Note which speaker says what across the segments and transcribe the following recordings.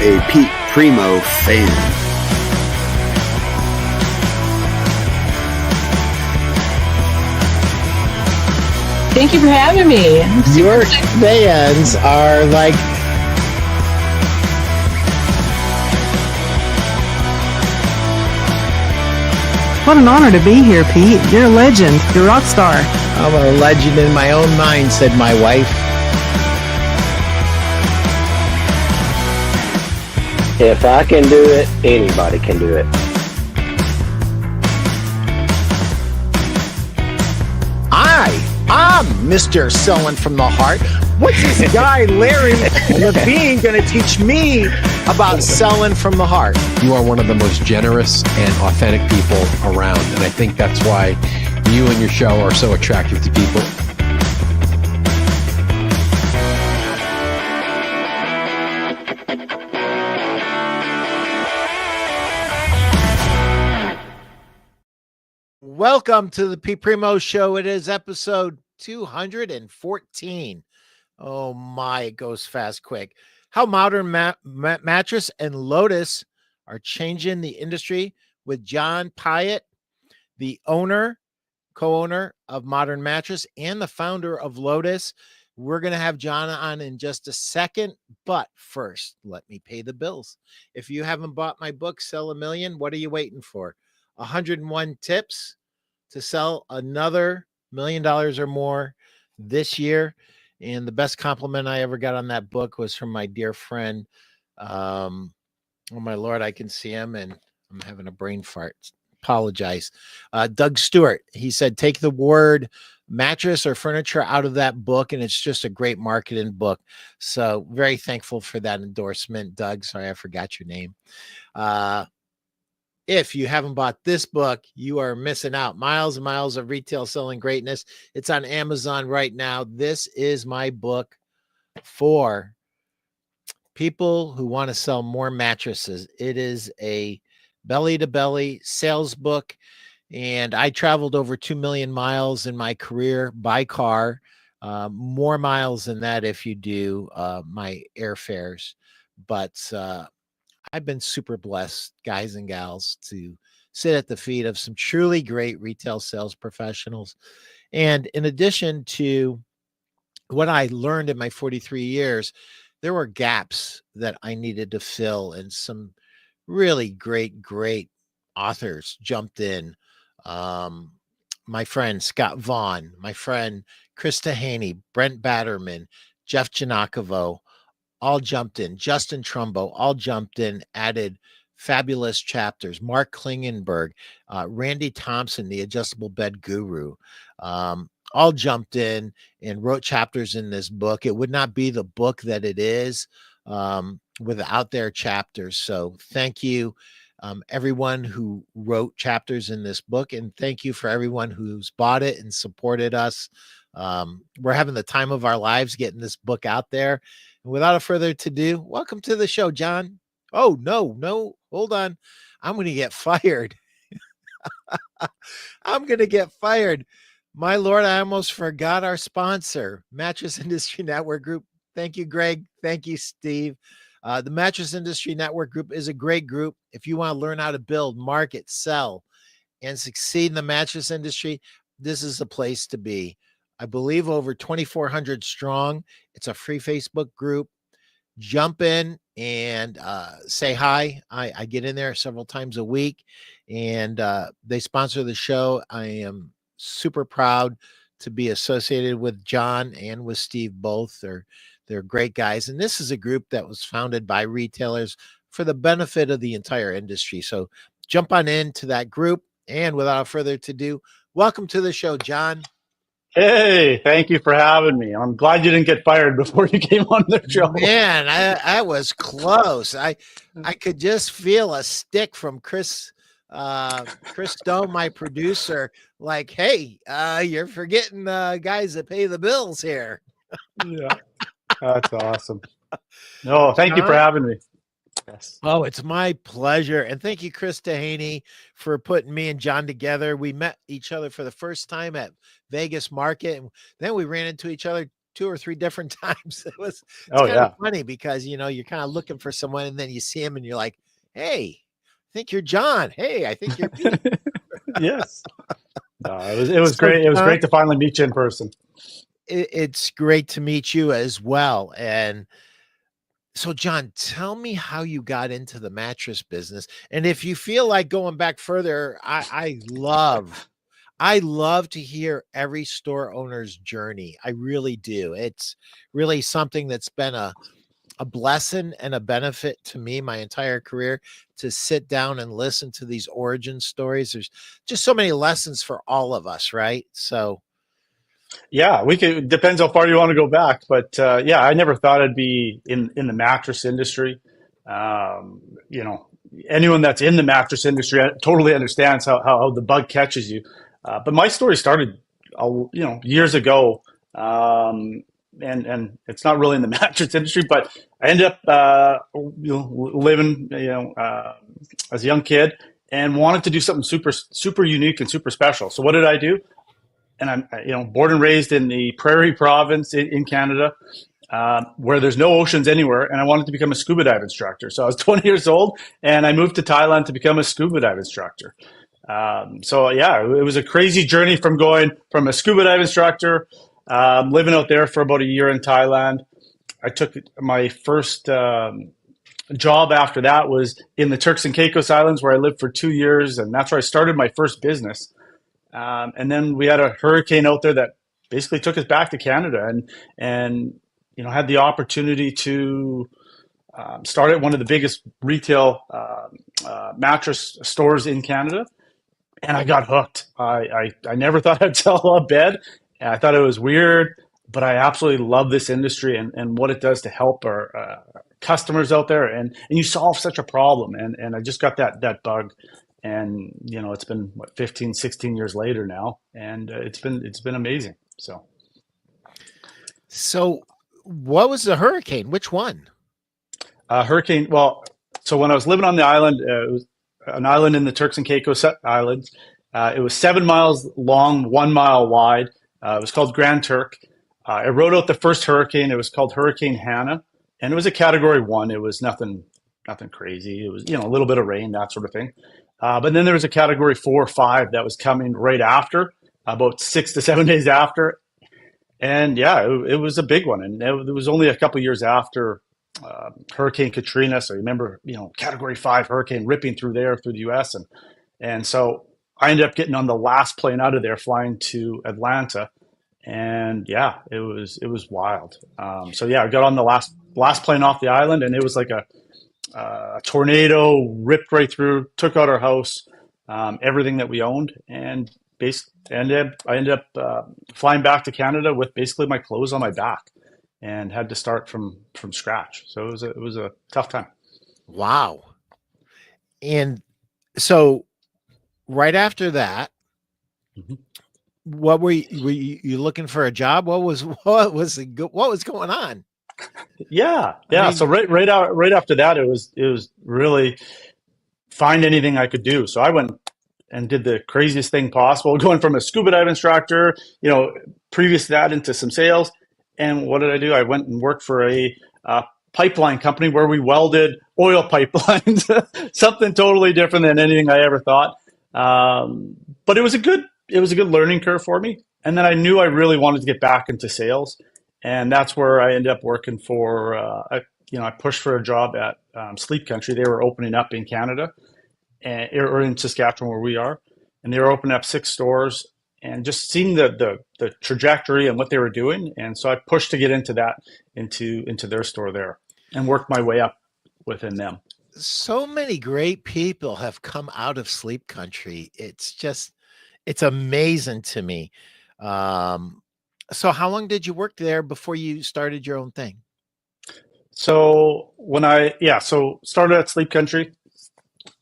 Speaker 1: a Pete Primeau fan.
Speaker 2: Thank you for having me.
Speaker 3: Your fans are like,
Speaker 4: what an honor to be here, Pete. You're a legend. You're a rock star.
Speaker 3: I'm a legend in my own mind, said my wife.
Speaker 5: If I can do it, anybody can do it.
Speaker 3: I'm Mr. Selling from the Heart. What's this guy, Larry Levine, going to teach me about selling from the heart?
Speaker 6: You are one of the most generous and authentic people around. And I think that's why you and your show are so attractive to people.
Speaker 3: Welcome to the Pete Primeau Show. It is episode 214. Oh my, it goes fast, quick. How Modern Mattress and LOTUS are changing the industry with Jon Piett, the co-owner of Modern Mattress and the founder of LOTUS. We're going to have Jon on in just a second, but first, let me pay the bills. If you haven't bought my book, Sell a Million, what are you waiting for? 101 tips to sell another $1 million or more this year. And the best compliment I ever got on that book was from my dear friend. Oh my Lord, I can see him and I'm having a brain fart. Apologize. Doug Stewart. He said, take the word mattress or furniture out of that book. And it's just a great marketing book. So very thankful for that endorsement, Doug. Sorry, I forgot your name. If you haven't bought this book, you are missing out. Miles and Miles of Retail Selling Greatness. It's on Amazon right now. This is my book for people who want to sell more mattresses. It is a belly-to-belly sales book, and I traveled over 2 million miles in my career by car, more miles than that if you do my airfares. But I've been super blessed, guys and gals, to sit at the feet of some truly great retail sales professionals. And in addition to what I learned in my 43 years, there were gaps that I needed to fill, and some really great authors jumped in. My friend Scott Vaughn, my friend Krista Haney, Brent Batterman, Jeff Giannakovo, all jumped in. Justin Trumbo, all jumped in, added fabulous chapters. Mark Klingenberg, Randy Thompson, the adjustable bed guru, all jumped in and wrote chapters in this book. It would not be the book that it is without their chapters. So thank you, everyone who wrote chapters in this book. And thank you for everyone who's bought it and supported us. We're having the time of our lives getting this book out there. And without further ado, welcome to the show, Jon. Oh, no, hold on. I'm going to get fired. I'm going to get fired. My Lord, I almost forgot our sponsor, Mattress Industry Network Group. Thank you, Greg. Thank you, Steve. The Mattress Industry Network Group is a great group. If you want to learn how to build, market, sell, and succeed in the mattress industry, this is the place to be. I believe over 2,400 strong. It's a free Facebook group. Jump in and say hi. I get in there several times a week, and they sponsor the show. I am super proud to be associated with Jon and with Steve both. They're great guys. And this is a group that was founded by retailers for the benefit of the entire industry. So jump on into that group. And without further ado, welcome to the show, Jon.
Speaker 7: Hey, thank you for having me. I'm glad you didn't get fired before you came on the show.
Speaker 3: Man, I was close. I could just feel a stick from Chris Stone, my producer, like, hey, you're forgetting guys that pay the bills here.
Speaker 7: Yeah, that's awesome. No, thank you for having me. Yes.
Speaker 3: Oh, it's my pleasure. And thank you, Krista Haney, for putting me and Jon together. We met each other for the first time at Vegas Market, and then we ran into each other 2 or 3 different times. It's
Speaker 7: Oh
Speaker 3: kind of
Speaker 7: yeah.
Speaker 3: funny because, you're kind of looking for someone and then you see him and you're like, hey, I think you're John. Hey, I think you're Pete.
Speaker 7: Yes. It was
Speaker 3: So,
Speaker 7: great. It was
Speaker 3: John,
Speaker 7: great to finally meet you in person.
Speaker 3: it's great to meet you as well. And so, John, tell me how you got into the mattress business. And if you feel like going back further, I love to hear every store owner's journey. I really do. It's really something that's been a blessing and a benefit to me my entire career to sit down and listen to these origin stories. There's just so many lessons for all of us, right? So,
Speaker 7: Yeah, we could. Depends how far you want to go back, but yeah, I never thought I'd be in the mattress industry. Um, you know, anyone that's in the mattress industry totally understands how the bug catches you. But my story started, years ago, and it's not really in the mattress industry, but I ended up living, as a young kid and wanted to do something super unique and super special. So what did I do? And I'm, born and raised in the Prairie Province in Canada, where there's no oceans anywhere, and I wanted to become a scuba dive instructor. So I was 20 years old, and I moved to Thailand to become a scuba dive instructor. So yeah, it was a crazy journey from going from a scuba dive instructor, living out there for about a year in Thailand. I took my first job after that was in the Turks and Caicos Islands, where I lived for 2 years, and that's where I started my first business. And then we had a hurricane out there that basically took us back to Canada, and had the opportunity to start at one of the biggest retail mattress stores in Canada, and I got hooked. I never thought I'd sell a bed. I thought it was weird, but I absolutely love this industry and what it does to help our customers out there, and you solve such a problem, and I just got that bug. And it's been 15, 16 years later now, and it's been amazing.
Speaker 3: so what was the hurricane? Which one?
Speaker 7: Hurricane. Well, so when I was living on the island, it was an island in the Turks and Caicos Islands. It was 7 miles long, 1 mile wide. It was called Grand Turk. I rode out the first hurricane. It was called Hurricane Hannah, and it was a Category 1. It was nothing crazy. It was a little bit of rain, that sort of thing. But then there was a Category 4 or 5 that was coming right after, about 6 to 7 days after. And yeah, it was a big one. And it was only a couple years after Hurricane Katrina. So you remember, Category 5 hurricane ripping through the US. And so I ended up getting on the last plane out of there, flying to Atlanta. And yeah, it was wild. So yeah, I got on the last plane off the island, and it was like a tornado ripped right through, took out our house, everything that we owned, and I ended up flying back to Canada with basically my clothes on my back, and had to start from scratch. So it was a tough time.
Speaker 3: Wow. And so right after that,
Speaker 7: Mhm.
Speaker 3: what were you looking for a job? What was going on?
Speaker 7: Yeah.
Speaker 3: I mean,
Speaker 7: So right after that, it was really find anything I could do. So I went and did the craziest thing possible, going from a scuba dive instructor, previous to that, into some sales. And what did I do? I went and worked for a pipeline company where we welded oil pipelines, something totally different than anything I ever thought. But it was a good learning curve for me. And then I knew I really wanted to get back into sales. And that's where I ended up working for, I pushed for a job at Sleep Country. They were opening up in Canada, or in Saskatchewan where we are. And they were opening up 6 stores, and just seeing the trajectory and what they were doing. And so I pushed to get into their store there, and worked my way up within them.
Speaker 3: so many great people have come out of Sleep Country. It's amazing to me. So how long did you work there before you started your own thing?
Speaker 7: So started at Sleep Country,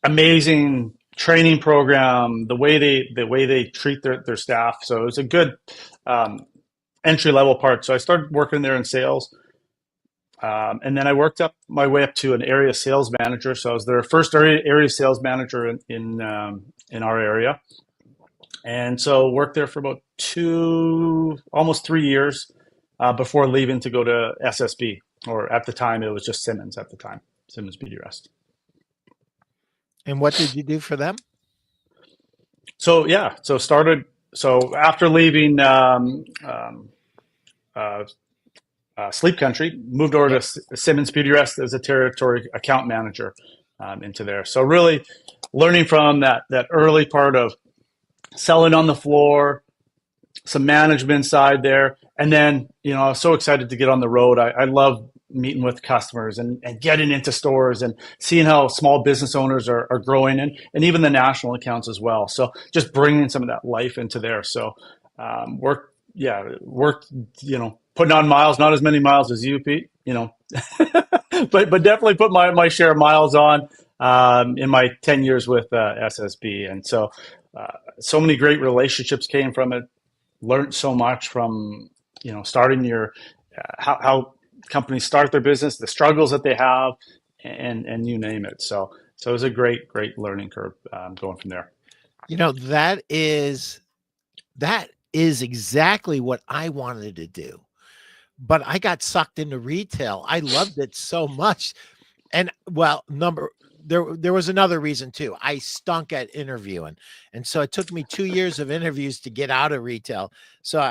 Speaker 7: amazing training program, the way they treat their staff. So it was a good entry level part. So I started working there in sales, and then I worked up my way up to an area sales manager. So I was their first area sales manager in our area, and so worked there for about almost 3 years. before leaving to go to SSB, or at the time it was just Simmons at the time, Simmons Beauty Rest.
Speaker 3: And what did you do for them?
Speaker 7: So yeah, so after leaving Sleep Country, moved over
Speaker 3: Yep.
Speaker 7: to Simmons Beauty Rest as a territory account manager into there. So really learning from that early part of selling on the floor, some management side there. And then, I was so excited to get on the road. I love meeting with customers and getting into stores and seeing how small business owners are growing, and even the national accounts as well. So just bringing some of that life into there. So worked, putting on miles, not as many miles as you, Pete, but definitely put my share of miles on in my 10 years with SSB. And so so many great relationships came from it. Learned so much from starting your how companies start their business, the struggles that they have, and you name it. So it was a great learning curve going from there.
Speaker 3: That is exactly what I wanted to do, but I got sucked into retail. I loved it so much, and there was another reason too. I stunk at interviewing. And so it took me 2 years of interviews to get out of retail. So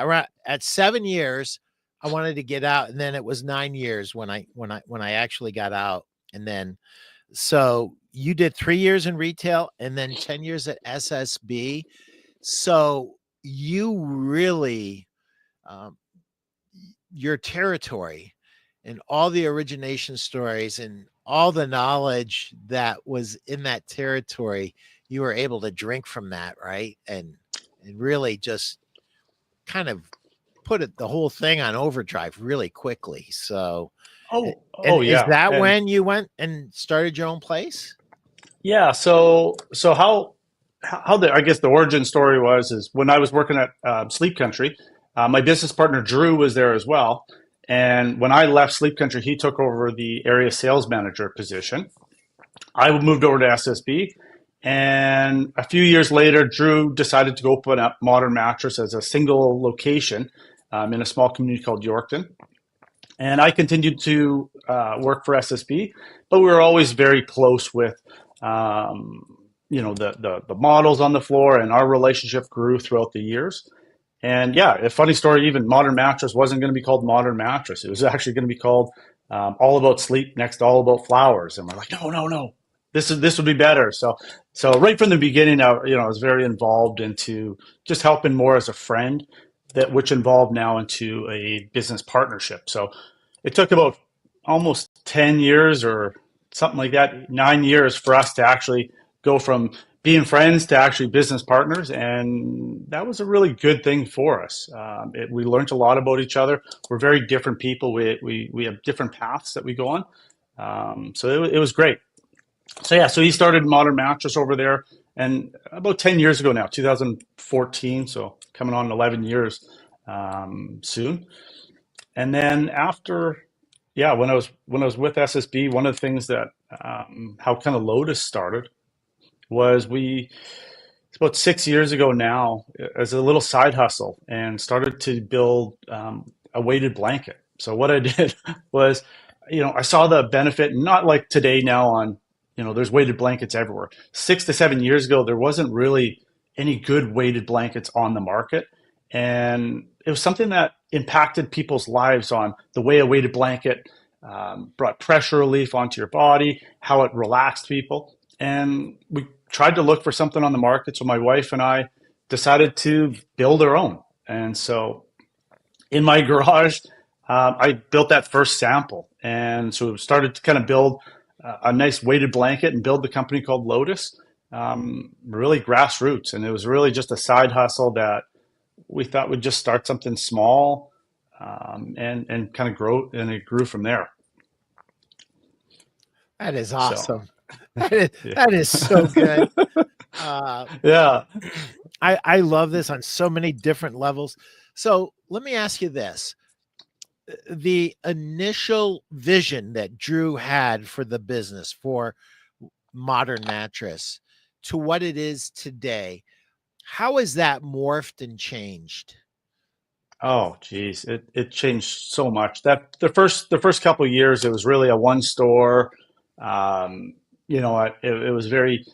Speaker 3: at 7 years, I wanted to get out. And then it was 9 years when I actually got out. And then, so you did 3 years in retail and then 10 years at SSB. So you really, your territory and all the origination stories and all the knowledge that was in that territory, you were able to drink from that, right? And really just kind of put the whole thing on overdrive really quickly. So,
Speaker 7: yeah.
Speaker 3: Is that when you went and started your own place?
Speaker 7: Yeah. So how I guess the origin story is when I was working at Sleep Country, my business partner Drew was there as well. And when I left Sleep Country, he took over the area sales manager position. I moved over to SSB. And a few years later, Drew decided to go open up Modern Mattress as a single location in a small community called Yorkton. And I continued to work for SSB, but we were always very close with the models on the floor, and our relationship grew throughout the years. And yeah, a funny story, even Modern Mattress wasn't going to be called Modern Mattress. It was actually going to be called All About Sleep next to All About Flowers. And we're like, no, this would be better. So right from the beginning, I was very involved into just helping more as a friend, which involved now into a business partnership. So it took about almost 10 years or something like that, 9 years for us to actually go from being friends to actually business partners. And that was a really good thing for us. We learned a lot about each other. We're very different people. We have different paths that we go on. So it was great. So yeah, so he started Modern Mattress over there, and about 10 years ago now, 2014, so coming on 11 years soon. And then after, when I was with SSB, one of the things that how kind of Lotus started was it's about 6 years ago now, as a little side hustle, and started to build a weighted blanket. So what I did was, I saw the benefit, not like today now on, there's weighted blankets everywhere. 6 to 7 years ago, there wasn't really any good weighted blankets on the market. And it was something that impacted people's lives on the way a weighted blanket brought pressure relief onto your body, how it relaxed people. And we tried to look for something on the market. So my wife and I decided to build our own. And so in my garage, I built that first sample. And so we started to kind of build a nice weighted blanket and build the company called Lotus, really grassroots. And it was really just a side hustle that we thought we'd just start something small and kind of grow, and it grew from there.
Speaker 3: That is awesome. That is so good.
Speaker 7: Yeah.
Speaker 3: I love this on so many different levels. So let me ask you this. The initial vision that Drew had for the business, for Modern Mattress, to what it is today, how has that morphed and changed?
Speaker 7: Oh, geez, it changed so much. That the first couple of years, it was really a one store. Um, it was very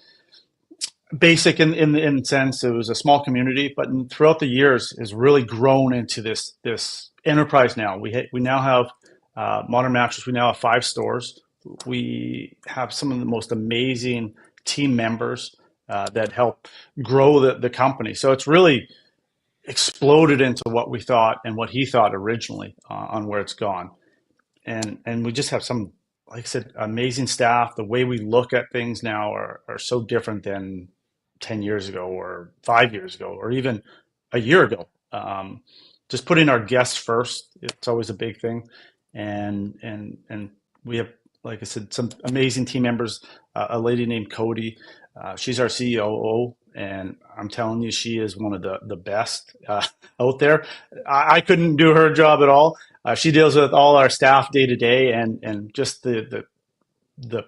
Speaker 7: basic in sense. It was a small community, but throughout the years, has really grown into this enterprise. Now we now have Modern Mattress. We now have 5 stores. We have some of the most amazing team members that help grow the company. So it's really exploded into what we thought and what he thought originally on where it's gone. And we just have some, like I said, amazing staff. The way we look at things now are so different than 10 years ago or 5 years ago or even a year ago. Just putting our guests first, it's always a big thing. And we have, like I said, some amazing team members. A lady named Cody, she's our CEO, and I'm telling you, she is one of the best out there. I couldn't do her job at all. She deals with all our staff day to day, and just the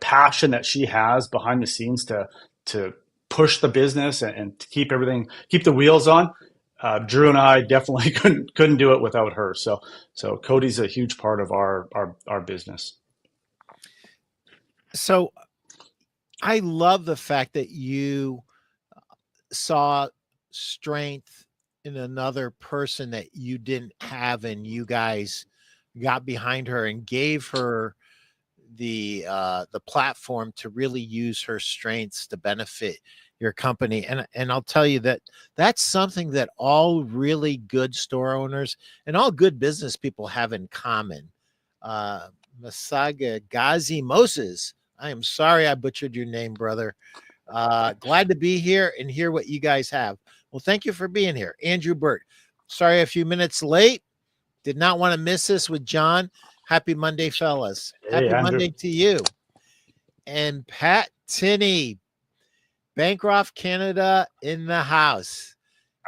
Speaker 7: passion that she has behind the scenes to push the business and to keep the wheels on. Drew and I definitely couldn't do it without her. So Cody's a huge part of our business.
Speaker 3: So I love the fact that you saw strength in another person that you didn't have, and you guys got behind her and gave her the platform to really use her strengths to benefit your company. And I'll tell you that that's something that all really good store owners and all good business people have in common. Masaga Gazi Moses, I am sorry I butchered your name, brother. Glad to be here and hear what you guys have. Well, thank you for being here. Andrew Burt, sorry a few minutes late. Did not want to miss this with John. Happy Monday, fellas.
Speaker 7: Hey,
Speaker 3: Happy
Speaker 7: Andrew.
Speaker 3: Monday to you. And Pat Tinney, Bancroft, Canada in the house.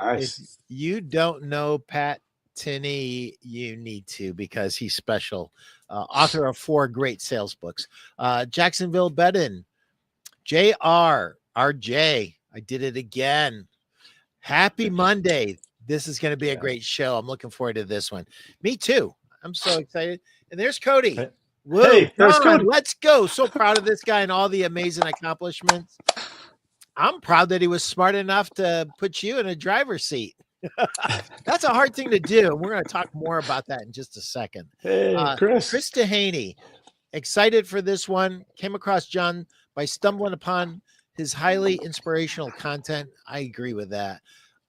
Speaker 7: Nice.
Speaker 3: If you don't know Pat Tinney, you need to, because he's special. Author of 4 great sales books. Jacksonville Bedin, RJ, I did it again. Happy Monday. This is going to be a great show. I'm looking forward to this one. Me too. I'm so excited. And there's Cody. Woo,
Speaker 7: Hey, there's Cody.
Speaker 3: Let's go. So proud of this guy and all the amazing accomplishments. I'm proud that he was smart enough to put you in a driver's seat. That's a hard thing to do. We're going to talk more about that in just a second.
Speaker 7: Hey, Chris.
Speaker 3: Chris Dehaney, excited for this one. Came across John by stumbling upon his highly inspirational content. I agree with that.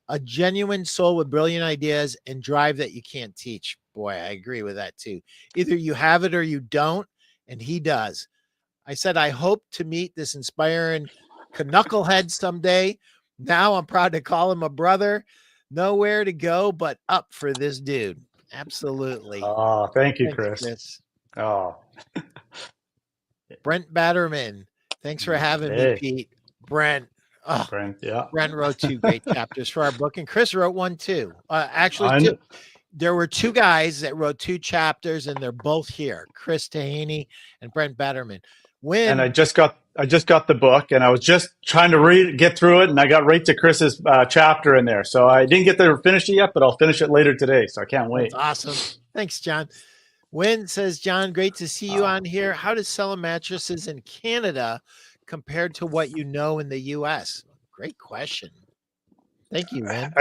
Speaker 3: A genuine soul with brilliant ideas and drive that you can't teach. Boy, I agree with that too. Either you have it or you don't, and he does. I said, I hope to meet this inspiring knucklehead someday. Now I'm proud to call him a brother. Nowhere to go but up for this dude. Absolutely.
Speaker 7: Oh, thank you,
Speaker 3: Thanks,
Speaker 7: Chris. Oh,
Speaker 3: Brent Batterman. Thanks for having me, Pete. Brent. Oh,
Speaker 7: Brent, yeah.
Speaker 3: Brent wrote 2 great chapters for our book, and Chris wrote 1 too. Actually, 2. There were 2 guys that wrote 2 chapters, and they're both here: Chris Dehaney and Brent Batterman.
Speaker 7: And I just got the book, and I was just trying to get through it, and I got right to Chris's chapter in there. So I didn't get to finish it yet, but I'll finish it later today. So I can't wait.
Speaker 3: That's awesome. Thanks, John. Wynn says, John, great to see you on here. How does selling mattresses in Canada compared to what you know in the U.S.? Great question. Thank you, Wynn.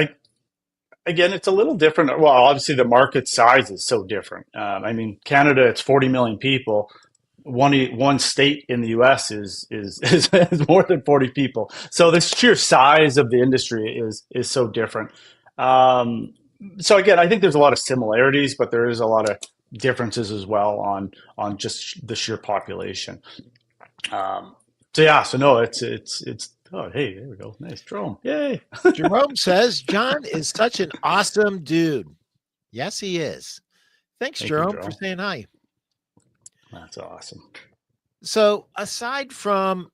Speaker 7: Again, it's a little different. Well, obviously the market size is so different. I mean, Canada, it's 40 million people. One state in the U.S. is more than 40 people. So the sheer size of the industry is so different. So again, I think there's a lot of similarities, but there is a lot of differences as well on just the sheer population. So no, it's. Oh, hey, there we go. Nice, Jerome. Yay.
Speaker 3: Jerome says, John is such an awesome dude. Yes, he is. Thank you, Jerome, for saying hi.
Speaker 7: That's awesome.
Speaker 3: So aside from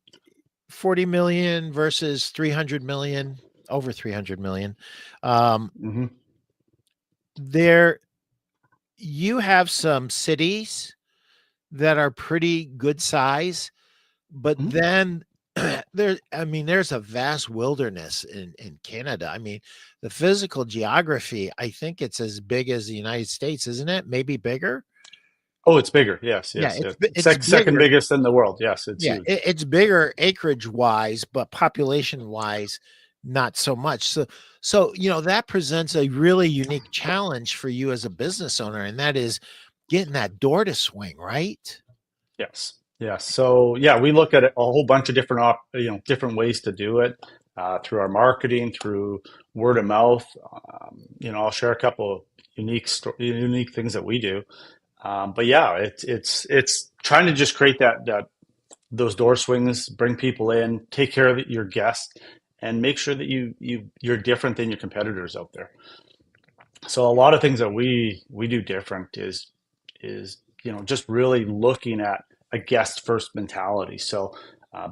Speaker 3: 40 million versus 300 million, over 300 million, there you have some cities that are pretty good size, but then there's a vast wilderness in Canada. I mean, the physical geography, I think it's as big as the United States, isn't it? Maybe bigger.
Speaker 7: Oh, it's bigger. Yes,
Speaker 3: Yeah,
Speaker 7: yes, yes.
Speaker 3: it's
Speaker 7: Second
Speaker 3: bigger.
Speaker 7: biggest in the world. Yes, it's
Speaker 3: Yeah,
Speaker 7: huge.
Speaker 3: it's bigger acreage wise, but population wise, not so much. So that presents a really unique challenge for you as a business owner, and that is getting that door to swing, right?
Speaker 7: Yes. Yes. So yeah, we look at a whole bunch of different different ways to do it through our marketing, through word of mouth. I'll share a couple of unique things that we do. But yeah, it's trying to just create that those door swings, bring people in, take care of your guests, and make sure that you're different than your competitors out there. So a lot of things that we do different is just really looking at a guest first mentality. So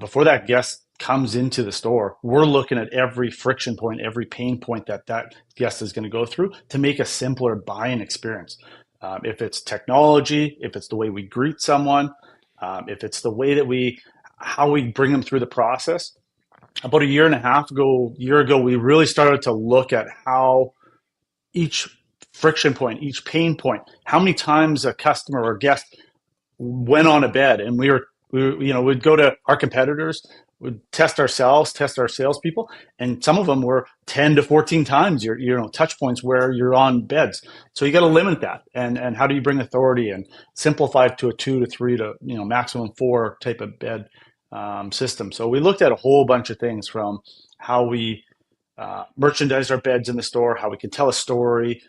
Speaker 7: before that guest comes into the store, we're looking at every friction point, every pain point that guest is going to go through to make a simpler buying experience. If it's technology, if it's the way we greet someone, if it's the way that how we bring them through the process. About a year ago, we really started to look at how each friction point, each pain point, how many times a customer or guest went on a bed, and we'd go to our competitors, would test ourselves, test our salespeople, and some of them were 10 to 14 times your touch points where you're on beds. So you got to limit that, and how do you bring authority and simplify it to a 2 to 3 to maximum 4 type of bed system. So we looked at a whole bunch of things, from how we merchandise our beds in the store, how we can tell a story,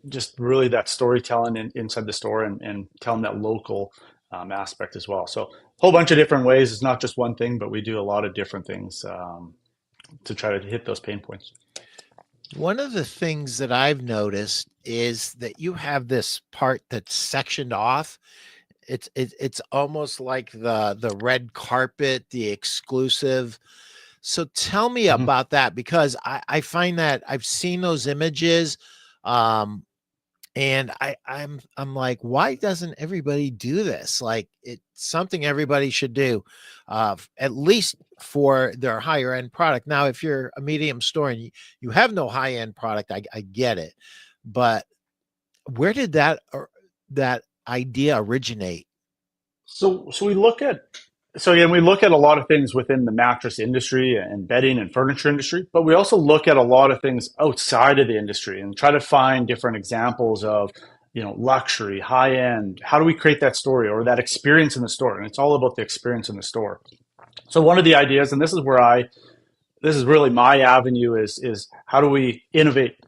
Speaker 7: just really that storytelling inside the store, and telling that local aspect as well. So a whole bunch of different ways. It's not just one thing, but we do a lot of different things to try to hit those pain points.
Speaker 3: One of the things that I've noticed is that you have this part that's sectioned off. It's almost like the red carpet, the exclusive. So tell me
Speaker 7: Mhm.
Speaker 3: about that, because I find that I've seen those images, and I'm like, why doesn't everybody do this? Like, it's something everybody should do, at least for their higher end product. Now, if you're a medium store and you have no high end product, I get it, but where did that idea originate?
Speaker 7: So we look at a lot of things within the mattress industry and bedding and furniture industry, but we also look at a lot of things outside of the industry and try to find different examples of luxury, high end. How do we create that story or that experience in the store? And it's all about the experience in the store. So one of the ideas, and this is really my avenue, is how do we innovate?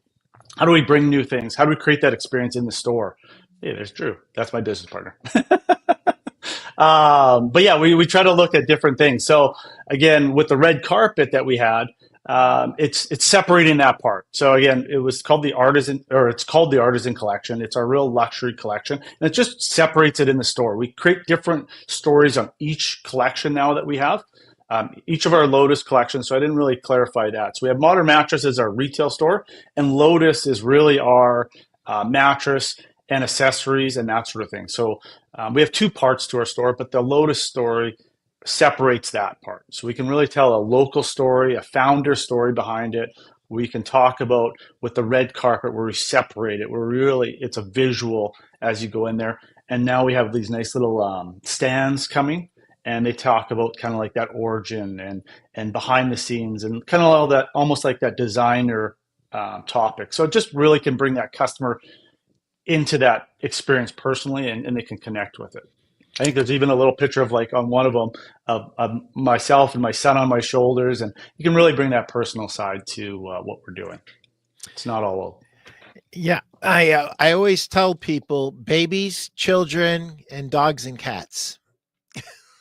Speaker 7: How do we bring new things? How do we create that experience in the store? Hey, there's Drew. That's my business partner. But yeah, we try to look at different things. So again, with the red carpet that we had, it's separating that part. So again, it's called the Artisan Collection. It's our real luxury collection, and it just separates it in the store. We create different stories on each collection now that we have. Each of our Lotus collections. So I didn't really clarify that. So we have Modern Mattress as our retail store, and Lotus is really our mattress and accessories and that sort of thing. So we have two parts to our store, but the Lotus story separates that part. So we can really tell a local story, a founder story behind it. We can talk about with the red carpet where we separate it. It's a visual as you go in there. And now we have these nice little stands coming, and they talk about kind of like that origin and behind the scenes and kind of all that, almost like that designer topic. So it just really can bring that customer into that experience personally, and they can connect with it. I think there's even a little picture of, like, on one of them of myself and my son on my shoulders, and you can really bring that personal side to what we're doing. It's not all.
Speaker 3: Yeah, I always tell people, babies, children, and dogs and cats.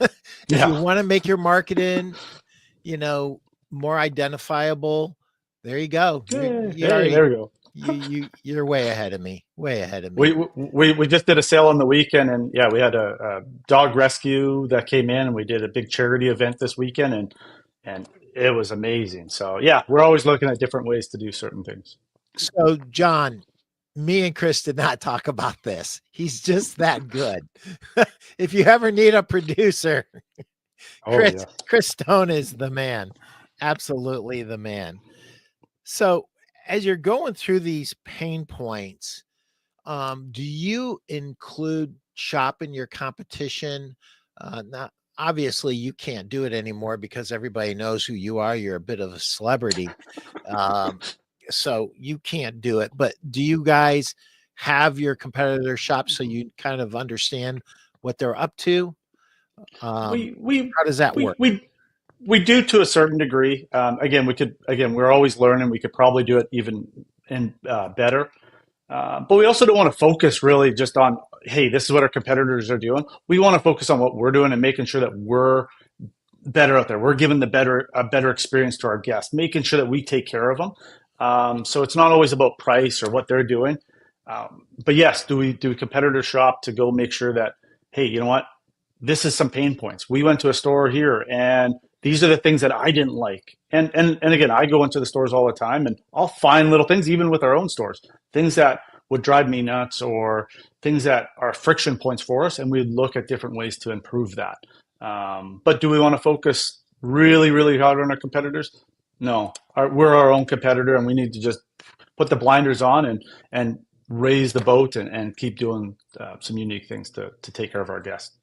Speaker 3: If you want to make your marketing, more identifiable, there you go.
Speaker 7: There we go.
Speaker 3: You're way ahead of me. Way ahead of me.
Speaker 7: We just did a sale on the weekend, and yeah, we had a dog rescue that came in, and we did a big charity event this weekend, and it was amazing. So yeah, we're always looking at different ways to do certain things.
Speaker 3: So John, me and Chris did not talk about this. He's just that good. If you ever need a producer,
Speaker 7: Oh, yes.
Speaker 3: Chris Stone is the man. Absolutely the man. So as you're going through these pain points, do you include shopping your competition? Not obviously you can't do it anymore because everybody knows who you are. You're a bit of a celebrity. Um, so you can't do it. But do you guys have your competitor shop so you kind of understand what they're up to? How does that work?
Speaker 7: We do to a certain degree. We're always learning. We could probably do it even better. But we also don't want to focus really just on, hey, this is what our competitors are doing. We want to focus on what we're doing and making sure that we're better out there. We're giving a better experience to our guests, making sure that we take care of them. So it's not always about price or what they're doing. But yes, do we competitor shop to go make sure that, hey, you know what? This is some pain points. We went to a store here and these are the things that I didn't like. And again, I go into the stores all the time and I'll find little things, even with our own stores, things that would drive me nuts or things that are friction points for us. And we look at different ways to improve that. But do we want to focus really, really hard on our competitors? No, we're our own competitor and we need to just put the blinders on and raise the boat and keep doing some unique things to take care of our guests.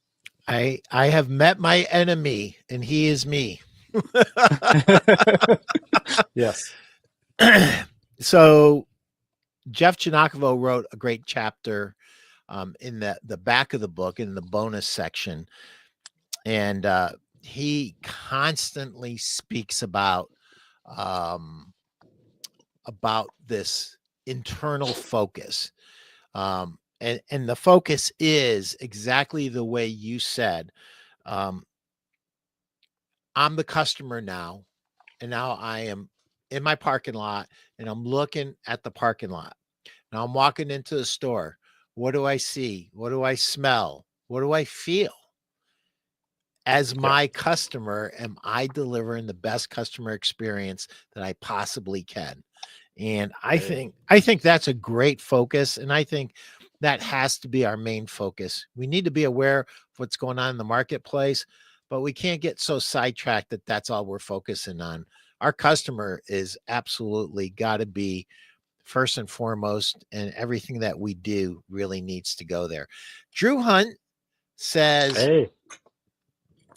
Speaker 3: I have met my enemy and he is me.
Speaker 7: Yes.
Speaker 3: So Jeff Janakovo wrote a great chapter in the back of the book in the bonus section. And he constantly speaks about this internal focus. And the focus is exactly the way you said. I'm the customer now, and now I am in my parking lot, and I'm looking at the parking lot. Now I'm walking into the store. What do I see? What do I smell? What do I feel? As my customer, am I delivering the best customer experience that I possibly can? And I think that's a great focus. And I think that has to be our main focus. We need to be aware of what's going on in the marketplace, but we can't get so sidetracked that that's all we're focusing on. Our customer is absolutely got to be first and foremost, and everything that we do really needs to go there. Drew Hunt says,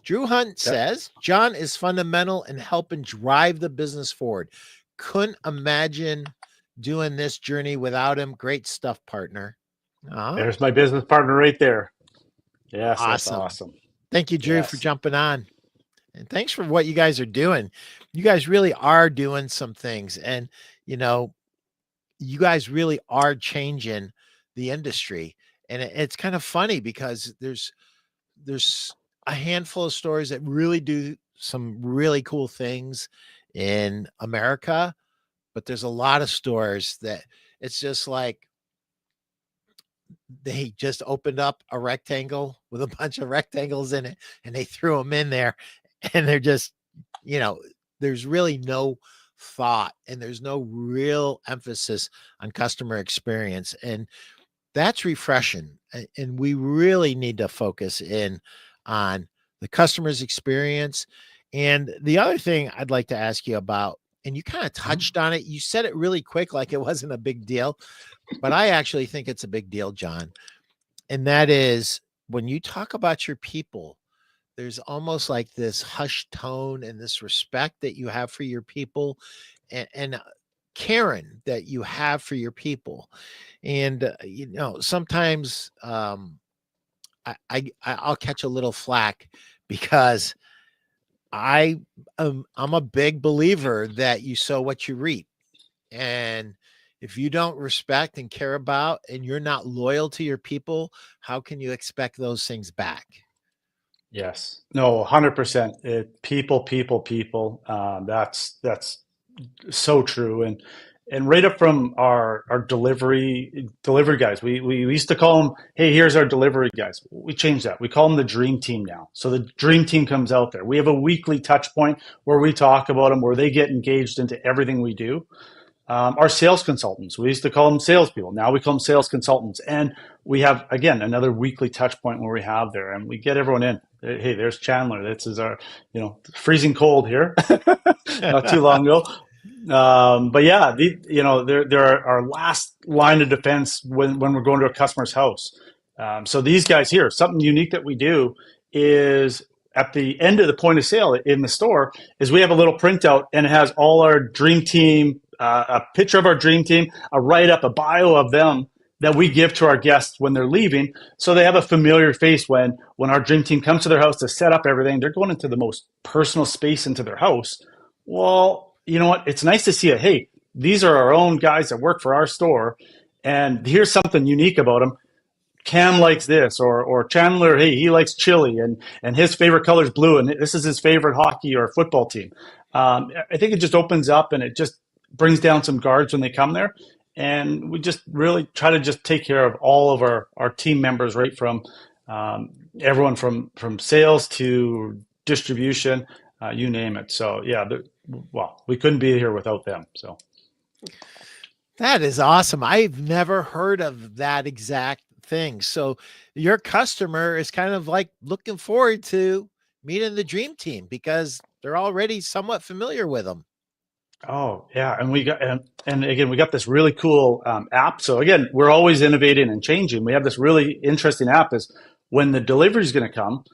Speaker 3: Jon is fundamental in helping drive the business forward. Couldn't imagine doing this journey without him. Great stuff, partner.
Speaker 7: There's my business partner right there. Yes,
Speaker 3: awesome.
Speaker 7: That's awesome.
Speaker 3: Thank you, Drew, for jumping on. And thanks for what you guys are doing. You guys really are doing some things. And, you know, you guys really are changing the industry. And it's kind of funny because there's a handful of stores that really do some really cool things in America, but there's a lot of stores that it's just like they just opened up a rectangle with a bunch of rectangles in it and they threw them in there and they're just, you know, there's really no thought and there's no real emphasis on customer experience. And that's refreshing. And we really need to focus in on the customer's experience. And the other thing I'd like to ask you about, and you kind of touched on it, you said it really quick, like it wasn't a big deal, but I actually think it's a big deal, Jon. And that is when you talk about your people, there's almost like this hushed tone and this respect that you have for your people and caring that you have for your people. And, you know, sometimes I'll catch a little flack because I'm a big believer that you sow what you reap. And if you don't respect and care about, and you're not loyal to your people, how can you expect those things back?
Speaker 7: Yes. No, 100%. People. That's so true. And right up from our delivery guys, we used to call them, hey, here's our delivery guys. We changed that. We call them the dream team now. So the dream team comes out there. We have a weekly touch point where we talk about them, where they get engaged into everything we do. Our sales consultants, we used to call them salespeople. Now we call them sales consultants. And we have, again, another weekly touch point where we have there and we get everyone in. Hey, there's Chandler. This is our, freezing cold here, not too long ago. But yeah, they're our last line of defense when we're going to a customer's house. So these guys here, something unique that we do is at the end of the point of sale in the store is we have a little printout and it has all our dream team, a picture of our dream team, a write-up, a bio of them that we give to our guests when they're leaving. So they have a familiar face when our dream team comes to their house to set up everything. They're going into the most personal space into their house. Well, you know what? It's nice to see it. Hey, these are our own guys that work for our store. And here's something unique about them. Cam likes this, or Chandler, hey, he likes chili, and his favorite color is blue, and this is his favorite hockey or football team. I think it just opens up and it just brings down some guards when they come there. And we just really try to just take care of all of our team members, right from everyone from sales to distribution, you name it. So yeah, we couldn't be here without them. So
Speaker 3: that is awesome. I've never heard of that exact thing. So your customer is kind of like looking forward to meeting the dream team because they're already somewhat familiar with them.
Speaker 7: Oh yeah, and we got and again we got this really cool app. So again, we're always innovating and changing. We have this really interesting app. Is when the delivery is going to come,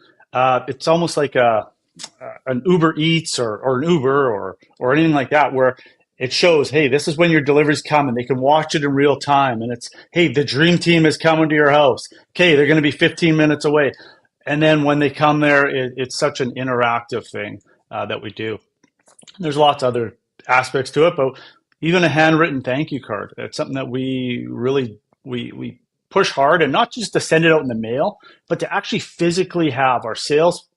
Speaker 7: it's almost like an Uber Eats or an Uber or anything like that, where it shows, hey, this is when your deliveries come, and they can watch it in real time. And it's, hey, the dream team is coming to your house. Okay, they're going to be 15 minutes away. And then when they come there, it's such an interactive thing that we do. There's lots of other aspects to it, but even a handwritten thank you card. It's something that we really we push hard, and not just to send it out in the mail, but to actually physically have our sales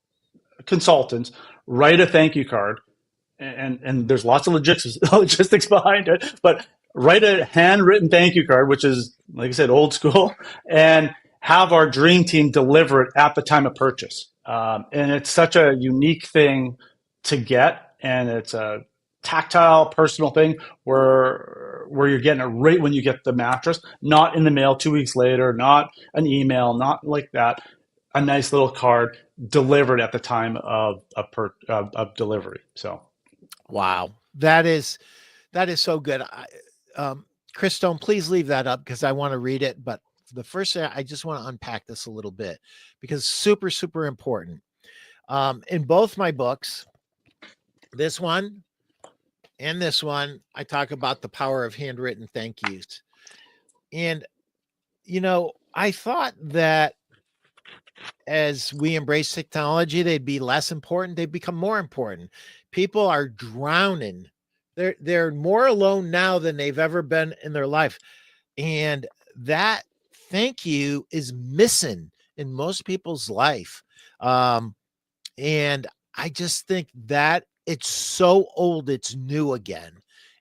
Speaker 7: consultants write a thank you card. And there's lots of logistics behind it, but write a handwritten thank you card, which is, like I said, old school, and have our dream team deliver it at the time of purchase. And it's such a unique thing to get, and it's a tactile, personal thing where you're getting it right when you get the mattress, not in the mail 2 weeks later, not an email, not like that. A nice little card delivered at the time of delivery. So.
Speaker 3: Wow. That is so good. Chris Stone, please leave that up because I want to read it. But the first thing, I just want to unpack this a little bit because it's super, super important. In both my books, this one and this one, I talk about the power of handwritten thank yous. And, I thought that as we embrace technology, they'd be less important. They become more important. People are drowning. They're more alone now than they've ever been in their life. And that thank you is missing in most people's life. And I just think that it's so old, it's new again.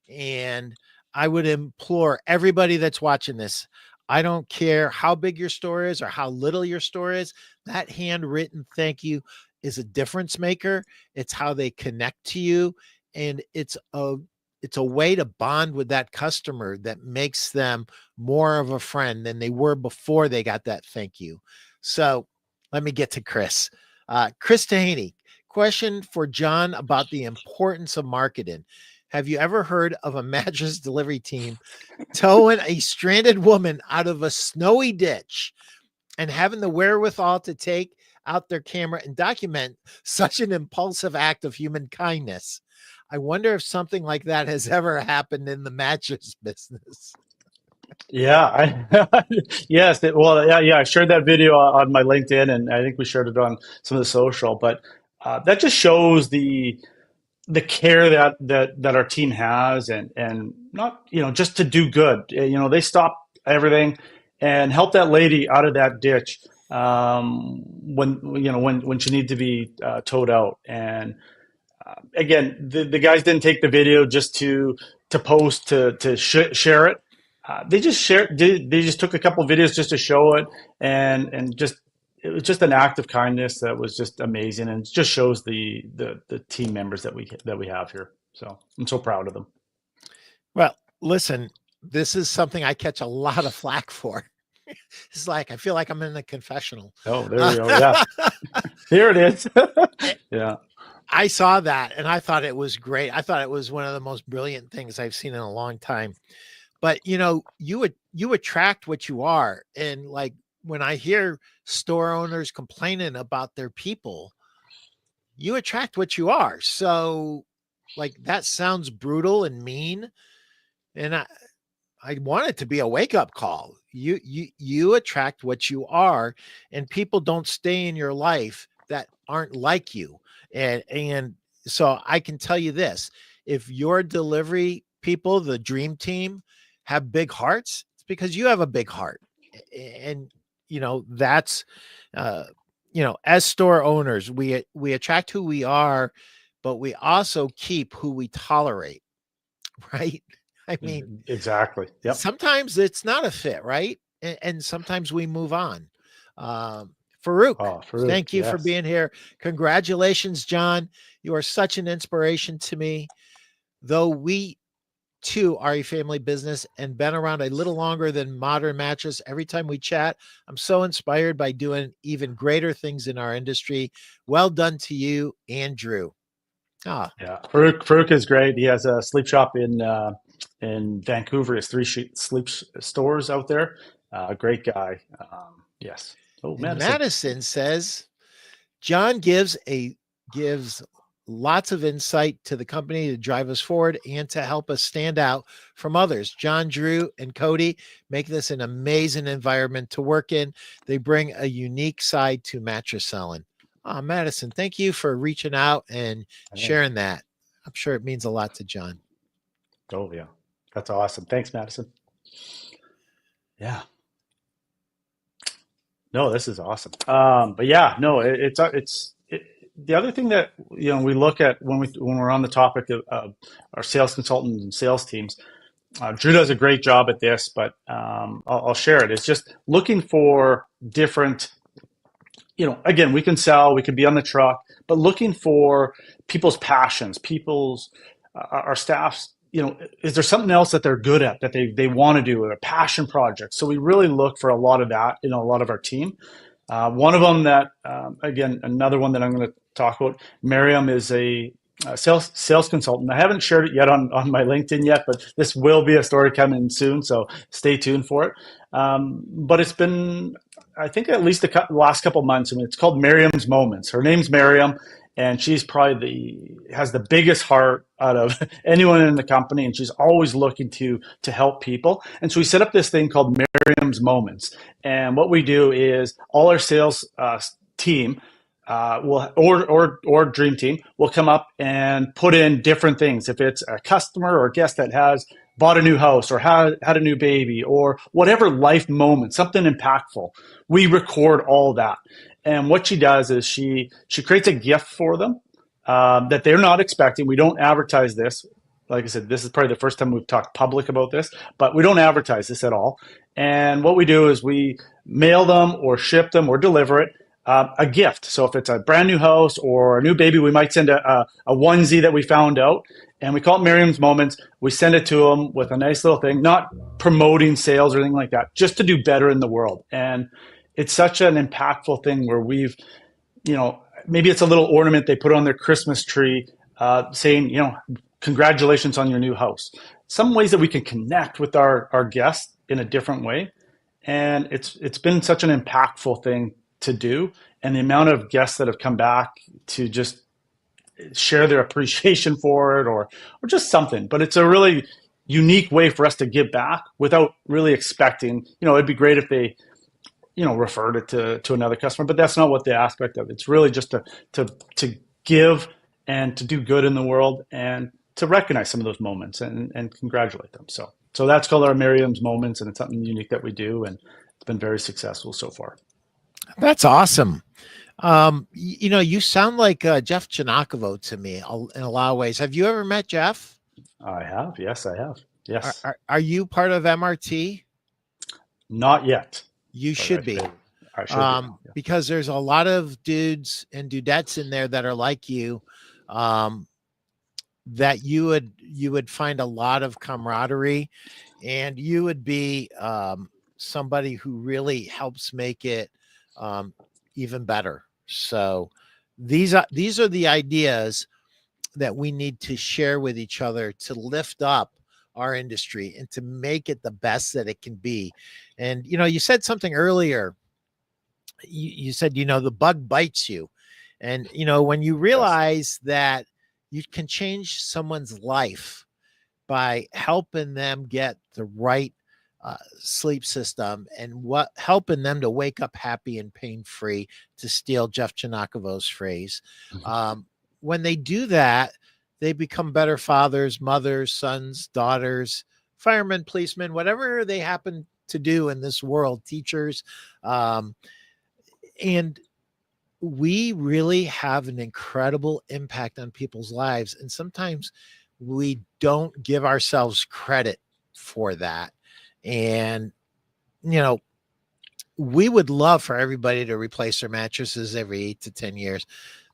Speaker 3: And I would implore everybody that's watching this, I don't care how big your store is or how little your store is, that handwritten thank you is a difference maker. It's how they connect to you. And it's a way to bond with that customer that makes them more of a friend than they were before they got that thank you. So let me get to Chris. Chris Tahaney, question for Jon about the importance of marketing. Have you ever heard of a mattress delivery team towing a stranded woman out of a snowy ditch and having the wherewithal to take out their camera and document such an impulsive act of human kindness? I wonder if something like that has ever happened in the mattress business.
Speaker 7: Yeah, yes. Yeah. I shared that video on my LinkedIn, and I think we shared it on some of the social. But that just shows the care that our team has, and not just to do good. They stop everything and help that lady out of that ditch when she needed to be towed out. And again, the guys didn't take the video just to post to share it. They just took a couple of videos just to show it, and just it was just an act of kindness that was just amazing, and it just shows the team members that we have here. So I'm so proud of them.
Speaker 3: Well, listen, this is something I catch a lot of flack for. It's like, I feel like I'm in the confessional.
Speaker 7: Oh, there you go. Yeah. Here it is. Yeah.
Speaker 3: I saw that and I thought it was great. I thought it was one of the most brilliant things I've seen in a long time. But you attract what you are. And like when I hear store owners complaining about their people, you attract what you are. So like that sounds brutal and mean. And I want it to be a wake-up call. You attract what you are, and people don't stay in your life that aren't like you. And so I can tell you this: if your delivery people, the dream team, have big hearts, it's because you have a big heart. And that's as store owners, we attract who we are, but we also keep who we tolerate, right? I mean,
Speaker 7: exactly. Yep.
Speaker 3: sometimes it's not a fit, right? And sometimes we move on. Farouk,
Speaker 7: Farouk,
Speaker 3: thank you for
Speaker 7: yes.
Speaker 3: being here. Congratulations, Jon. You are such an inspiration to me. Though we too are a family business and been around a little longer than Modern Mattress, every time we chat, I'm so inspired by doing even greater things in our industry. Well done to you and Drew.
Speaker 7: Yeah, Farouk is great. He has a sleep shop in Vancouver. He has 3 sleep stores out there. Great guy. Yes. Oh,
Speaker 3: And
Speaker 7: Madison.
Speaker 3: Madison says Jon gives lots of insight to the company to drive us forward and to help us stand out from others. Jon, Drew, and Cody make this an amazing environment to work in. They bring a unique side to mattress selling. Madison, thank you for reaching out and sharing that. I'm sure it means a lot to Jon.
Speaker 7: Oh, yeah. That's awesome. Thanks, Madison. Yeah. No, this is awesome. But yeah, no, it's the other thing that we look at when we're on the topic of our sales consultants and sales teams. Drew does a great job at this, but I'll share it. It's just looking for different. Again, we can sell, we can be on the truck, but looking for people's passions, our staff's. Is there something else that they're good at that they want to do, or a passion project? So we really look for a lot of that in a lot of our team. One of them that, again, another one that I'm going to talk about, Miriam is a sales consultant. I haven't shared it yet on my LinkedIn yet, but this will be a story coming soon, so stay tuned for it. But it's been, I think, at least the last couple of months. I mean, it's called Miriam's Moments. Her name's Miriam, and she's probably has the biggest heart out of anyone in the company, and she's always looking to help people. And so we set up this thing called Miriam's Moments. And what we do is all our sales team or dream team will come up and put in different things. If it's a customer or a guest that has bought a new house or had a new baby or whatever life moment, something impactful, we record all that. And what she does is she creates a gift for them that they're not expecting. We don't advertise this. Like I said, this is probably the first time we've talked public about this, but we don't advertise this at all. And what we do is we mail them or ship them or deliver it a gift. So if it's a brand new house or a new baby, we might send a onesie that we found out, and we call it Miriam's Moments. We send it to them with a nice little thing, not promoting sales or anything like that, just to do better in the world. And it's such an impactful thing where we've, maybe it's a little ornament they put on their Christmas tree saying, congratulations on your new house. Some ways that we can connect with our guests in a different way. And it's been such an impactful thing to do. And the amount of guests that have come back to just share their appreciation for it or just something. But it's a really unique way for us to give back without really expecting, it'd be great if they, referred it to another customer, but that's not what the aspect of it. It's really just to give and to do good in the world and to recognize some of those moments and congratulate them. So that's called our Miriam's Moments, and it's something unique that we do, and it's been very successful so far.
Speaker 3: That's awesome. You sound like Jeff Janakovo to me in a lot of ways. Have you ever met Jeff?
Speaker 7: I have. Yes, I have. Yes.
Speaker 3: Are you part of MRT?
Speaker 7: Not yet.
Speaker 3: You should be.
Speaker 7: I should be. Yeah.
Speaker 3: Because there's a lot of dudes and dudettes in there that are like you, that you would find a lot of camaraderie, and you would be somebody who really helps make it even better. So these are the ideas that we need to share with each other to lift up our industry and to make it the best that it can be. And you said something earlier. You said the bug bites you, and when you realize that you can change someone's life by helping them get the right sleep system and helping them to wake up happy and pain-free, to steal Jeff Chinakovo's phrase. When they do that, they become better fathers, mothers, sons, daughters, firemen, policemen, whatever they happen to do in this world, teachers. And we really have an incredible impact on people's lives. And sometimes we don't give ourselves credit for that. And, we would love for everybody to replace their mattresses every 8 to 10 years.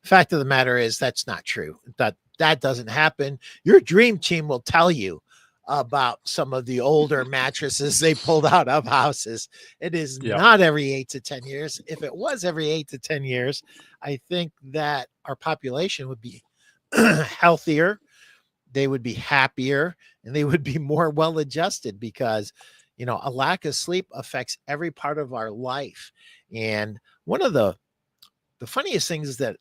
Speaker 3: The fact of the matter is that's not true. That doesn't happen. Your dream team will tell you about some of the older mattresses they pulled out of houses. It is not every 8 to 10 years. If it was every 8 to 10 years, I think that our population would be healthier, they would be happier, and they would be more well-adjusted, because, a lack of sleep affects every part of our life. And one of the funniest things that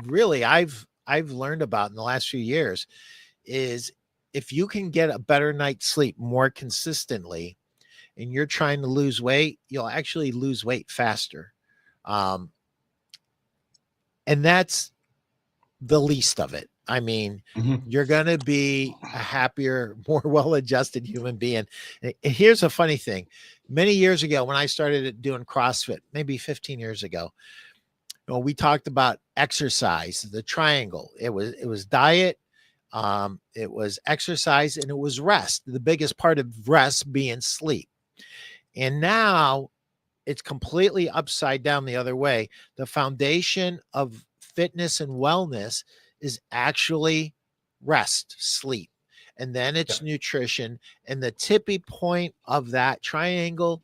Speaker 3: really I've learned about in the last few years is, if you can get a better night's sleep more consistently and you're trying to lose weight, you'll actually lose weight faster. And that's the least of it. I mean, you're going to be a happier, more well-adjusted human being. And here's a funny thing. Many years ago, when I started doing CrossFit, maybe 15 years ago, we talked about exercise, the triangle. It was diet, it was exercise, and it was rest. The biggest part of rest being sleep. And now it's completely upside down the other way. The foundation of fitness and wellness is actually rest, sleep, and then it's nutrition. And the tippy point of that triangle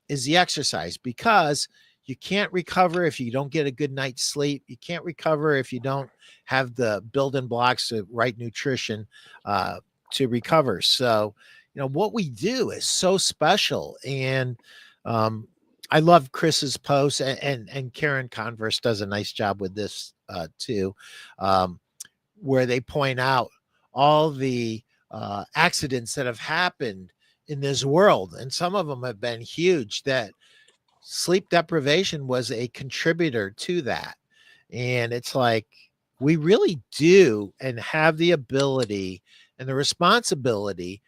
Speaker 3: is the exercise, because you can't recover if you don't get a good night's sleep. You can't recover if you don't have the building blocks of right nutrition to recover. So, what we do is so special. And I love Chris's post, and Karen Converse does a nice job with this too, where they point out all the accidents that have happened in this world. And some of them have been huge, that sleep deprivation was a contributor to that. And it's like, we really do and have the ability and the responsibility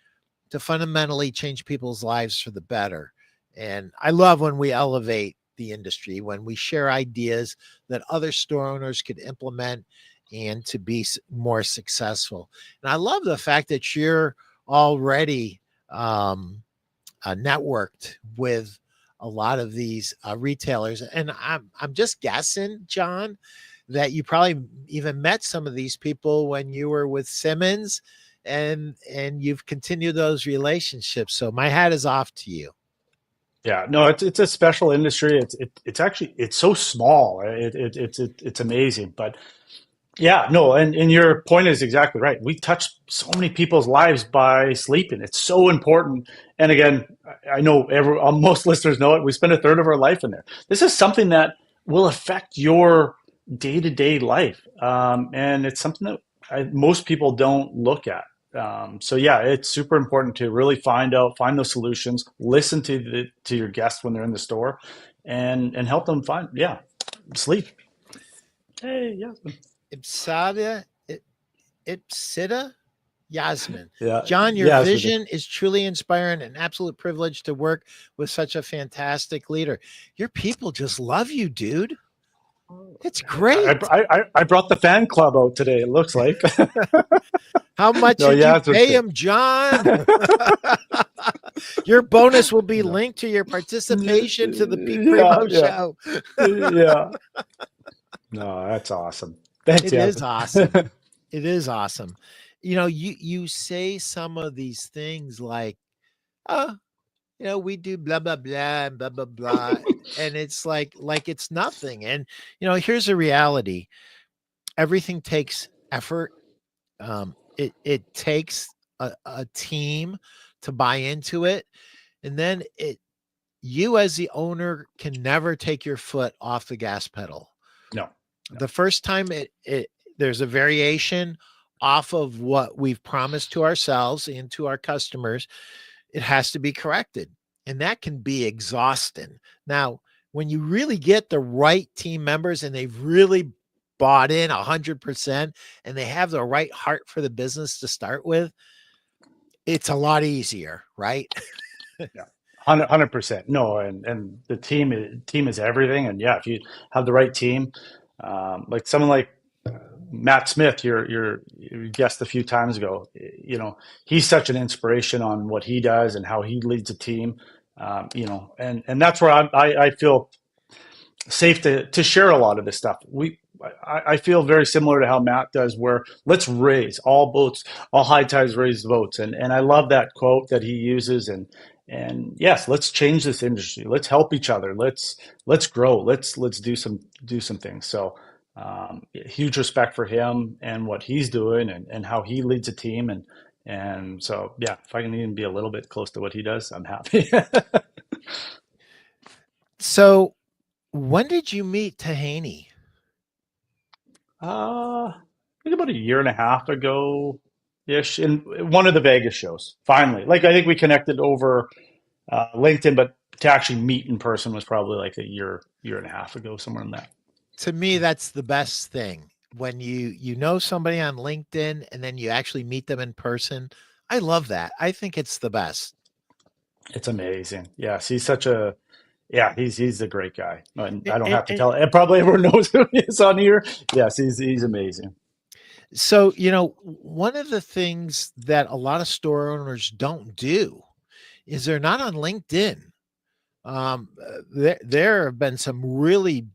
Speaker 3: to fundamentally change people's lives for the better. And I love when we elevate the industry, when we share ideas that other store owners could implement and to be more successful. And I love the fact that you're already networked with a lot of these retailers. And I'm just guessing, Jon, that you probably even met some of these people when you were with Simmons, and you've continued those relationships. So my hat is off to you.
Speaker 7: Yeah, no, it's a special industry. It's so small. It's amazing. But yeah, no, and your point is exactly right. We touch so many people's lives by sleeping. It's so important. And again, I know most listeners know it. We spend a third of our life in there. This is something that will affect your day-to-day life, and it's something that most people don't look at. So yeah, it's super important to really find those solutions, listen to your guests when they're in the store, and help them find sleep. Hey, Yasmin.
Speaker 3: Ipsita Yasmin.
Speaker 7: Yeah,
Speaker 3: Jon, your
Speaker 7: Yasmin.
Speaker 3: vision is truly inspiring. An absolute privilege to work with such a fantastic leader. Your people just love you, dude. It's great.
Speaker 7: I brought the fan club out today, it looks like.
Speaker 3: How much did you pay him, Jon? Your bonus will be linked to your participation to the Primeau show.
Speaker 7: Yeah. No, that's awesome. Thanks,
Speaker 3: It is awesome. It is awesome. You say some of these things like, we do blah, blah, blah, and blah, blah, blah. And it's like it's nothing. And, here's the reality. Everything takes effort. It takes a team to buy into it. And then you as the owner can never take your foot off the gas pedal.
Speaker 7: No.
Speaker 3: The first time there's a variation off of what we've promised to ourselves and to our customers, it has to be corrected. And that can be exhausting. Now, when you really get the right team members and they've really bought in 100% and they have the right heart for the business to start with, it's a lot easier, right?
Speaker 7: Yeah. 100%. No, and the team is everything. And yeah, if you have the right team, like someone like Matt Smith, you guessed a few times ago, he's such an inspiration on what he does and how he leads a team, and that's where I feel safe to share a lot of this stuff. I feel very similar to how Matt does, where let's raise all boats, all high tides raise boats. And I love that quote that he uses. And yes, let's change this industry. Let's help each other. Let's grow. Let's do some things. So huge respect for him and what he's doing and how he leads a team. And so, yeah, if I can even be a little bit close to what he does, I'm happy.
Speaker 3: So when did you meet Tahaney?
Speaker 7: I think about a year and a half ago ish in one of the Vegas shows. Finally, I think we connected over LinkedIn, but to actually meet in person was probably like a year and a half ago, somewhere in that.
Speaker 3: To me, that's the best thing. When you know somebody on LinkedIn and then you actually meet them in person. I love that. I think it's the best.
Speaker 7: It's amazing. Yes, he's he's a great guy. And I don't have to tell. Probably everyone knows who he is on here. Yes, he's amazing.
Speaker 3: So, one of the things that a lot of store owners don't do is they're not on LinkedIn. There have been some really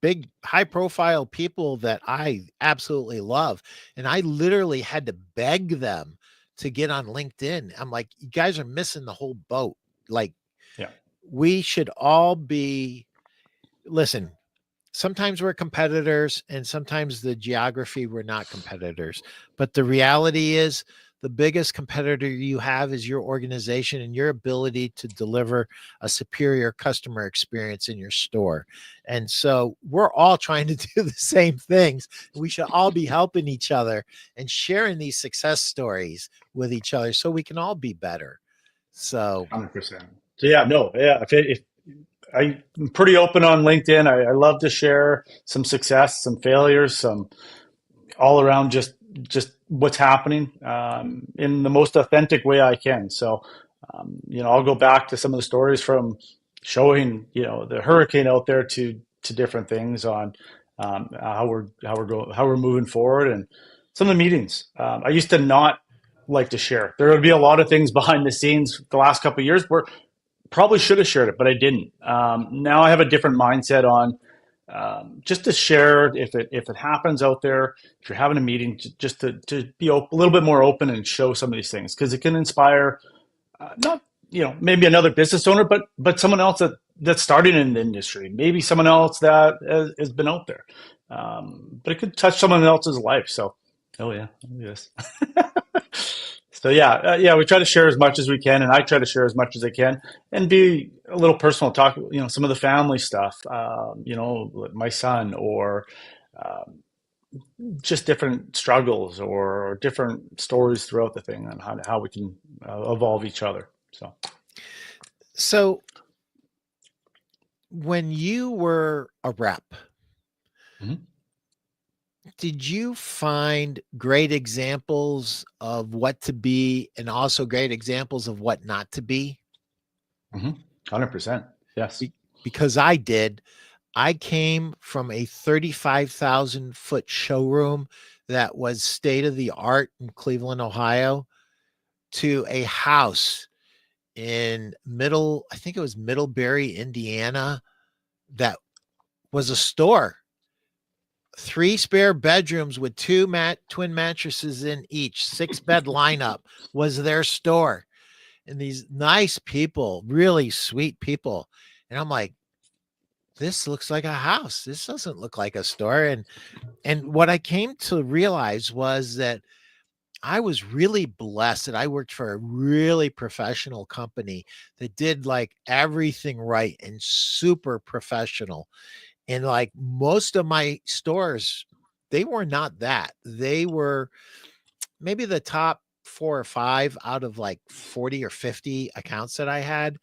Speaker 3: big, high profile people that I absolutely love. And I literally had to beg them to get on LinkedIn. I'm like, you guys are missing the whole boat. Like,
Speaker 7: yeah,
Speaker 3: we should all listen, sometimes we're competitors and sometimes the geography, we're not competitors. But the reality is the biggest competitor you have is your organization and your ability to deliver a superior customer experience in your store. And so we're all trying to do the same things. We should all be helping each other and sharing these success stories with each other so we can all be better. So
Speaker 7: 100%. So yeah, no, yeah. If I'm pretty open on LinkedIn. I love to share some success, some failures, some all around just what's happening in the most authentic way I can. So, I'll go back to some of the stories from showing, the hurricane out there to different things on how we're moving forward, and some of the meetings. I used to not like to share. There would be a lot of things behind the scenes the last couple of years where probably should have shared it, but I didn't. Now I have a different mindset on just to share if it happens out there. If you're having a meeting, just to be a little bit more open and show some of these things, because it can inspire not maybe another business owner, but someone else that's starting in the industry, maybe someone else that has been out there, but it could touch someone else's life. So, yes. So yeah, we try to share as much as we can, and I try to share as much as I can, and be a little personal. Talk, some of the family stuff, my son, or just different struggles or different stories throughout the thing, and how we can evolve each other.
Speaker 3: So when you were a rep, did you find great examples of what to be and also great examples of what not to be?
Speaker 7: 100%. Yes.
Speaker 3: Because I did. I came from a 35,000 foot showroom that was state of the art in Cleveland, Ohio, to a house in Middlebury, Indiana, that was a store. 3 spare bedrooms with 2 twin mattresses in each, 6 bed lineup was their store. and these nice people, really sweet people. And I'm like, this looks like a house. This doesn't look like a store. And what I came to realize was that I was really blessed that I worked for a really professional company that did like everything right and super professional. And like most of my stores, they were not that. They were maybe the top 4 or 5 out of like 40 or 50 accounts that I had.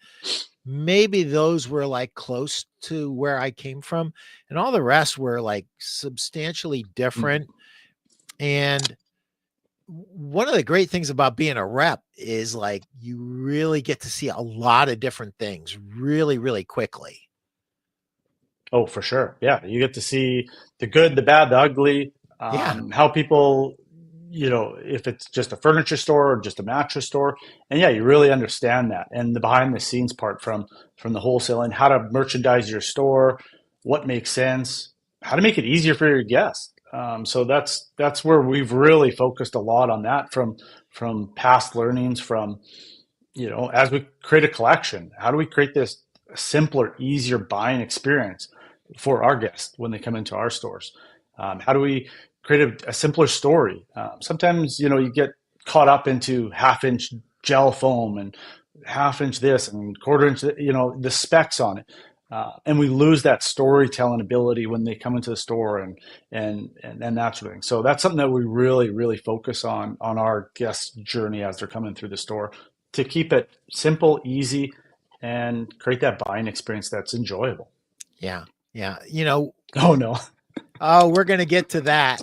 Speaker 3: Maybe those were like close to where I came from, and all the rest were like substantially different. And one of the great things about being a rep is like you really get to see a lot of different things really, really quickly.
Speaker 7: Oh, for sure. Yeah. You get to see the good, the bad, the ugly,
Speaker 3: Yeah.
Speaker 7: how people, if it's just a furniture store or just a mattress store. And yeah, you really understand that. And the behind the scenes part from the wholesaling, how to merchandise your store, what makes sense, how to make it easier for your guests. So that's where we've really focused a lot on that from past learnings from, as we create a collection, how do we create this simpler, easier buying experience for our guests when they come into our stores? How do we create a simpler story? Sometimes, you get caught up into half-inch gel foam and half-inch this and quarter-inch, the specs on it. And we lose that storytelling ability when they come into the store and that sort of thing. So that's something that we really, really focus on our guest journey as they're coming through the store to keep it simple, easy, and create that buying experience that's enjoyable.
Speaker 3: Yeah. Yeah.
Speaker 7: Oh no.
Speaker 3: Oh, we're going to get to that.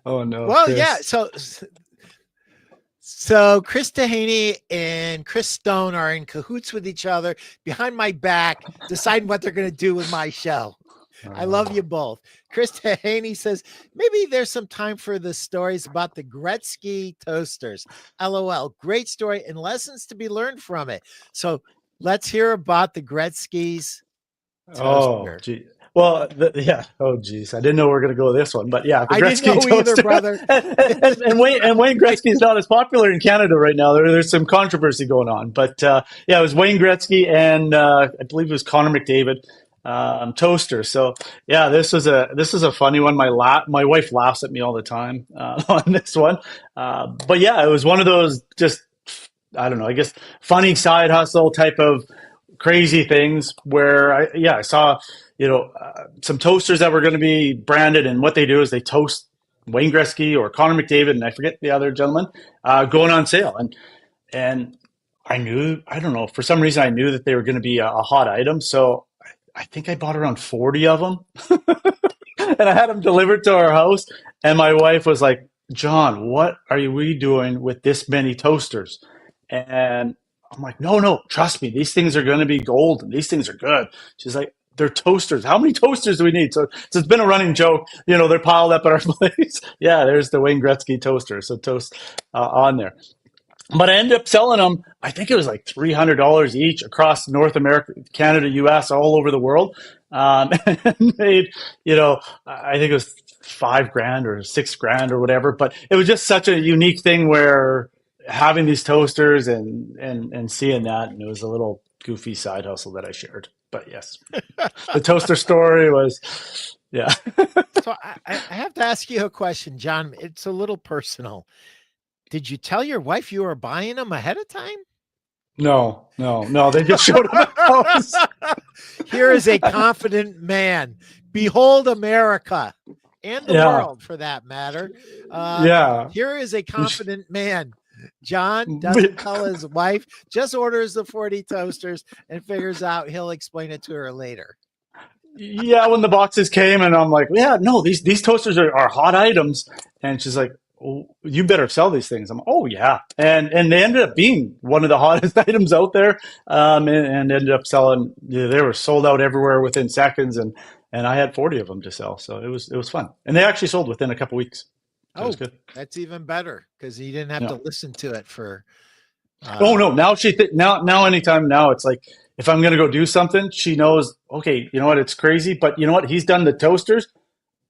Speaker 7: Oh no.
Speaker 3: Well,
Speaker 7: Chris.
Speaker 3: yeah. So Chris Dehaney and Chris Stone are in cahoots with each other behind my back, deciding what they're going to do with my show. I love you both. Chris Dehaney says, maybe there's some time for the stories about the Gretzky toasters. LOL. Great story and lessons to be learned from it. So let's hear about the Gretzky's toaster.
Speaker 7: Oh, gee. Well, yeah. Oh, geez. I didn't know we were going to go with this one, but yeah, the
Speaker 3: I
Speaker 7: Gretzky
Speaker 3: didn't know either,
Speaker 7: toaster.
Speaker 3: brother.
Speaker 7: and Wayne Gretzky is not as popular in Canada right now. There's some controversy going on, but yeah, it was Wayne Gretzky and I believe it was Connor McDavid toaster. So yeah, this is a funny one. My wife laughs at me all the time on this one, but yeah, it was one of those just I don't know. I guess funny side hustle type of crazy things where I saw some toasters that were going to be branded, and what they do is they toast Wayne Gretzky or Connor McDavid, and I forget the other gentleman, going on sale. And I don't know, for some reason I knew that they were going to be a hot item. So I think I bought around 40 of them and I had them delivered to our house. And my wife was like, John, what are we doing with this many toasters? And I'm like, no, trust me. These things are going to be gold and these things are good. She's like, they're toasters. How many toasters do we need? So it's been a running joke. They're piled up at our place. Yeah, there's the Wayne Gretzky toaster. So toast on there. But I ended up selling them. I think it was like $300 each across North America, Canada, US, all over the world. And made, I think it was $5,000 or $6,000 or whatever. But it was just such a unique thing where having these toasters and seeing that, and it was a little goofy side hustle that I shared. But yes, the toaster story was, yeah.
Speaker 3: So I have to ask you a question, John. It's a little personal. Did you tell your wife you were buying them ahead of time?
Speaker 7: No. They just showed up at the house.
Speaker 3: Here is a confident man. Behold America and the world, for that matter. Here is a confident man. John doesn't tell his wife, just orders the 40 toasters and figures out he'll explain it to her later.
Speaker 7: Yeah, when the boxes came and I'm like, yeah, no, these toasters are hot items. And she's like, oh, you better sell these things. I'm, oh yeah. And they ended up being one of the hottest items out there. And ended up selling, they were sold out everywhere within seconds. And I had 40 of them to sell. So it was fun. And they actually sold within a couple weeks. That was good.
Speaker 3: That's even better because you didn't have to listen to it for.
Speaker 7: Oh no! Now now anytime now it's like if I'm gonna go do something, she knows. Okay, you know what? It's crazy, but you know what? He's done the toasters.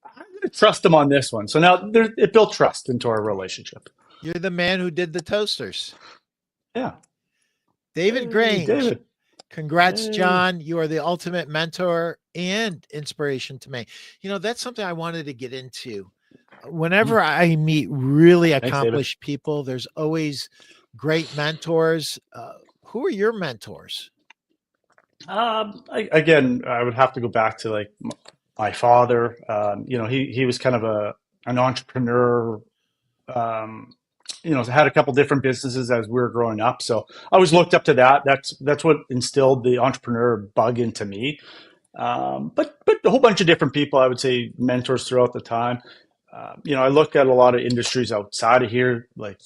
Speaker 7: I'm gonna trust him on this one. So now it built trust into our relationship.
Speaker 3: You're the man who did the toasters.
Speaker 7: Yeah.
Speaker 3: David
Speaker 7: Hey,
Speaker 3: Grange.
Speaker 7: David.
Speaker 3: Congrats,
Speaker 7: Hey.
Speaker 3: Jon. You are the ultimate mentor and inspiration to me. That's something I wanted to get into. Whenever I meet really
Speaker 7: Thanks, David.
Speaker 3: accomplished people, there's always great mentors. Who are your mentors?
Speaker 7: I would have to go back to like my father. He was kind of an entrepreneur. Had a couple different businesses as we were growing up. So I always looked up to that. That's what instilled the entrepreneur bug into me. But a whole bunch of different people, I would say, mentors throughout the time. I look at a lot of industries outside of here, like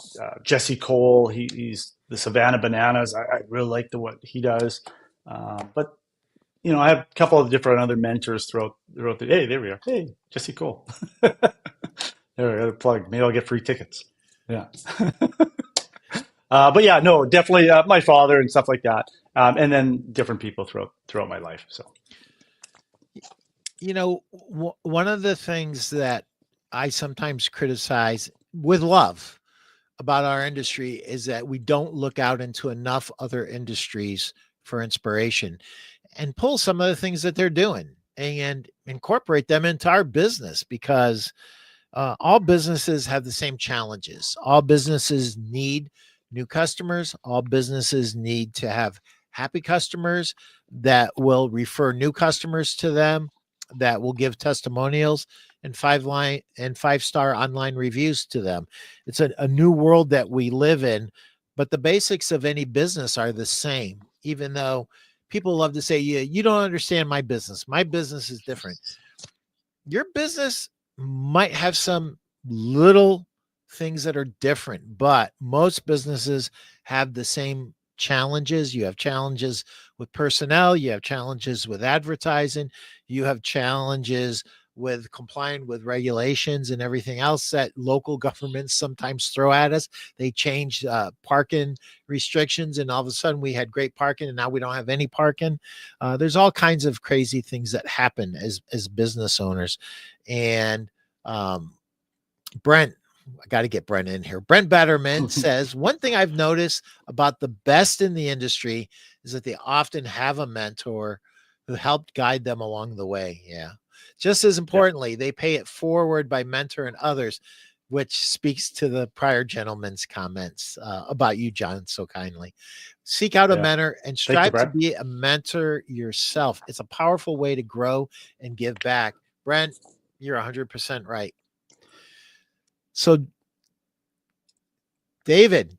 Speaker 7: Jesse Cole. He's the Savannah Bananas. I really like what he does. But I have a couple of different other mentors throughout the. Hey, there we are. Hey, Jesse Cole. There we are. Plug. Maybe I'll get free tickets. Yeah. But yeah, no, definitely my father and stuff like that, and then different people throughout my life. So,
Speaker 3: one of the things that I sometimes criticize with love about our industry is that we don't look out into enough other industries for inspiration and pull some of the things that they're doing and incorporate them into our business, because all businesses have the same challenges. All businesses need new customers. All businesses need to have happy customers that will refer new customers to them, that will give testimonials and 5-star online reviews to them. It's a new world that we live in, but the basics of any business are the same, even though people love to say, yeah, you don't understand my business. My business is different. Your business might have some little things that are different, but most businesses have the same challenges. You have challenges with personnel, you have challenges with advertising, you have challenges with complying with regulations and everything else that local governments sometimes throw at us. They change parking restrictions, and all of a sudden we had great parking and now we don't have any parking. There's all kinds of crazy things that happen as business owners. And Brent, I got to get Brent in here. Brent Betterman says, one thing I've noticed about the best in the industry is that they often have a mentor who helped guide them along the way. Yeah. Just as importantly, they pay it forward by mentoring others, which speaks to the prior gentleman's comments about you, Jon, so kindly. Seek out a mentor and strive to be a mentor yourself. It's a powerful way to grow and give back. Brent, you're 100% right. So, David,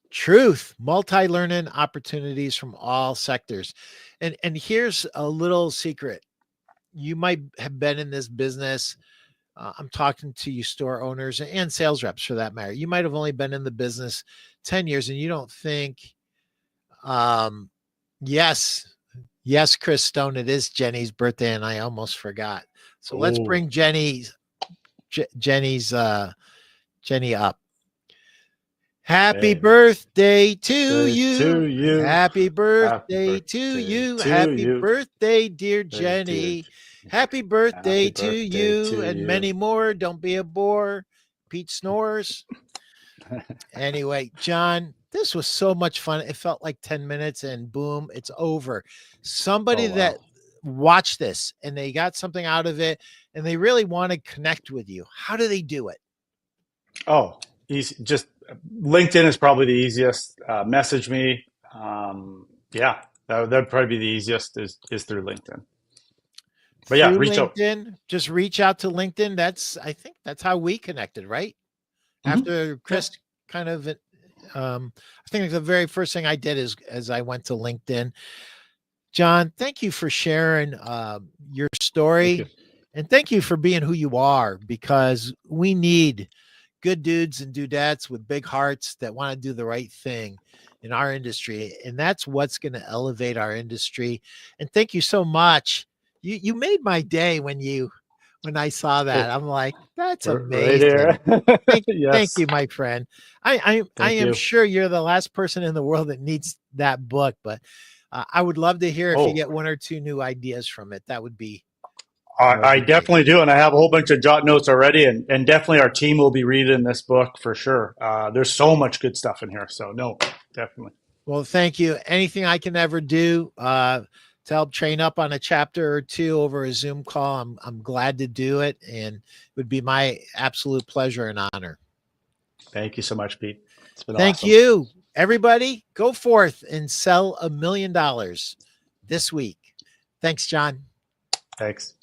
Speaker 3: truth, multi-learning opportunities from all sectors. And here's a little secret. You might have been in this business. I'm talking to you store owners and sales reps for that matter. You might have only been in the business 10 years and you don't think, yes, Chris Stone, it is Jenny's birthday and I almost forgot. So let's bring Jenny up. Happy birthday to you. Happy birthday to you. Happy birthday, dear Jenny. Happy birthday to you and many more. Don't be a bore. Pete snores. Anyway, Jon, this was so much fun. It felt like 10 minutes and boom, it's over. Somebody that watched this and they got something out of it and they really want to connect with you. How do they do it?
Speaker 7: Oh, just LinkedIn is probably the easiest. Message me. That'd probably be the easiest is through LinkedIn. But yeah, reach LinkedIn,
Speaker 3: out. Just reach out to LinkedIn. I think that's how we connected, right? Mm-hmm. After Chris kind of, I think the very first thing I did is I went to LinkedIn. Jon, thank you for sharing your story.
Speaker 7: Thank you.
Speaker 3: And thank you for being who you are, because we need good dudes and dudettes with big hearts that want to do the right thing in our industry. And that's what's going to elevate our industry. And thank you so much. You made my day when I saw that. I'm like, that's amazing.
Speaker 7: Right
Speaker 3: thank you, my friend. I am sure you're the last person in the world that needs that book, but I would love to hear if you get one or two new ideas from it. That would be
Speaker 7: I definitely do. And I have a whole bunch of jot notes already. And definitely our team will be reading this book for sure. There's so much good stuff in here. So no, Definitely.
Speaker 3: Well, thank you. Anything I can ever do to help train up on a chapter or two over a Zoom call, I'm glad to do it, and it would be my absolute pleasure and honor.
Speaker 7: Thank you so much, Pete. It's been
Speaker 3: Thank
Speaker 7: awesome.
Speaker 3: you. Everybody, go forth and sell $1 million this week. Thanks, Jon.
Speaker 7: Thanks.